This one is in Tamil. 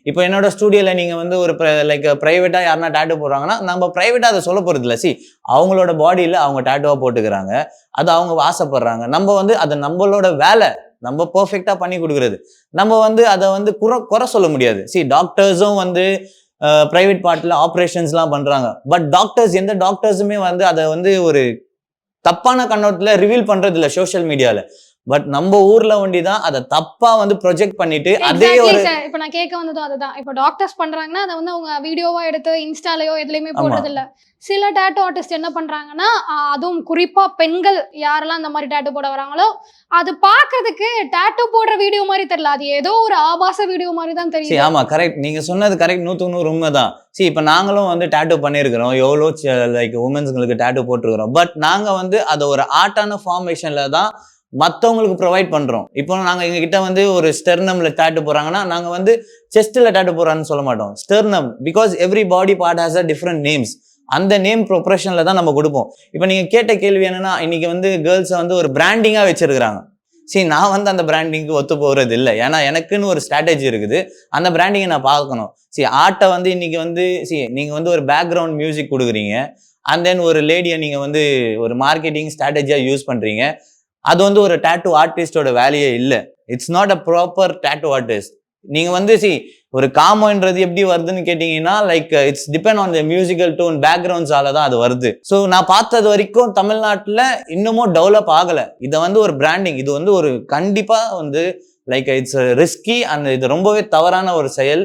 இப்போ என்னோட ஸ்டூடியோல நீங்க வந்து ஒரு லைக் பிரைவேட்டா யாருன்னா டேட்டு போடுறாங்கன்னா நம்ம பிரைவேட்டா அதை சொல்ல போறது இல்லை. அவங்களோட பாடியில அவங்க டேட்டுவா போட்டுக்கிறாங்க, அது அவங்க ஆசைப்படுறாங்க. நம்ம வந்து அது நம்மளோட வேலை, நம்ம பெர்ஃபெக்ட்டா பண்ணி கொடுக்குறது. நம்ம வந்து அதை வந்து குறை சொல்ல முடியாது. டாக்டர்ஸும் வந்து பிரைவேட் பார்ட்ல ஆப்ரேஷன்ஸ்லாம் பண்றாங்க. பட் எந்த டாக்டர்ஸுமே வந்து அதை வந்து ஒரு தப்பான கண்ணோட்டத்துல ரிவீல் பண்றது இல்ல சோஷியல் மீடியால. பட் நம்ம ஊர்ல ஒண்டிதான் அதை தப்பா வந்து ப்ரொஜெக்ட் பண்ணிட்டு அதே ஒரு இப்ப நான் கேட்க வந்ததும் அதுதான். இப்ப டாக்டர்ஸ் பண்றாங்கன்னா அதை வந்து அவங்க வீடியோவா எடுத்து இன்ஸ்டாலயோ எதுலயுமே போடுறது இல்ல. சில டேட்டூ ஆர்டிஸ்ட் என்ன பண்றாங்கன்னா, அதுவும் குறிப்பா பெண்கள் யாரெல்லாம் அந்த மாதிரி டேட்டூ போட வராங்களோ, அது பாக்குறதுக்கு டேட்டூ போடுற வீடியோ மாதிரி தெரியல. அது ஏதோ ஒரு ஆபாச வீடியோ மாதிரி தான் தெரியுது. ஆமா, கரெக்ட். நீங்க சொன்னது கரெக்ட். 100க்கு 100 உண்மைதான். இப்ப நாங்களும் வந்து டேட்டூ பண்ணிருக்கிறோம். எவ்வளோ லைக் உமன்ஸ்களுக்கு டேட்டூ போட்டிருக்கிறோம். பட் நாங்க வந்து அதை ஒரு ஆர்ட்டான ஃபார்மேஷன்ல தான் மற்றவங்களுக்கு ப்ரொவைட் பண்றோம். இப்போ நாங்க எங்க கிட்ட வந்து ஒரு ஸ்டெர்னம்ல டேட்டூ போறாங்கன்னா நாங்க வந்து செஸ்ட்ல டேட்டூ போறான்னு சொல்ல மாட்டோம். Sternum, because every body part has a different names. அந்த நேம் ப்ரொப்ரஷன்ல தான் நம்ம கொடுப்போம். இப்போ நீங்க கேட்ட கேள்வி என்னன்னா, இன்னைக்கு வந்து கேர்ள்ஸை வந்து ஒரு பிராண்டிங்கா வச்சிருக்கிறாங்க. நான் வந்து அந்த பிராண்டிங்க்கு ஒத்து போகிறது இல்லை. ஏன்னா எனக்குன்னு ஒரு ஸ்ட்ராட்டஜி இருக்குது. அந்த பிராண்டிங்கை நான் பார்க்கணும். ஆர்ட்டை வந்து இன்னைக்கு வந்து நீங்க வந்து ஒரு பேக்ரவுண்ட் மியூசிக் கொடுக்குறீங்க, அண்ட் தென் ஒரு லேடியை நீங்க வந்து ஒரு மார்க்கெட்டிங் ஸ்ட்ராட்டஜியா யூஸ் பண்றீங்க. அது வந்து ஒரு டேட்டூ ஆர்டிஸ்டோட வேலையே இல்லை. It's not a proper tattoo artist. நீங்க வந்து ஒரு காமோன்றது எப்படி வருதுன்னு கேட்டீங்கன்னா, like it's depend on the musical tone, பேக்ரவுண்ட்ஸால தான் அது வருது. நான் பார்த்தது வரைக்கும் தமிழ்நாட்டுல இன்னமும் டெவலப் ஆகல. இதை வந்து ஒரு பிராண்டிங், இது வந்து ஒரு கண்டிப்பா வந்து லைக் இட்ஸ் ரிஸ்கி அண்ட் இது ரொம்பவே தவறான ஒரு செயல்.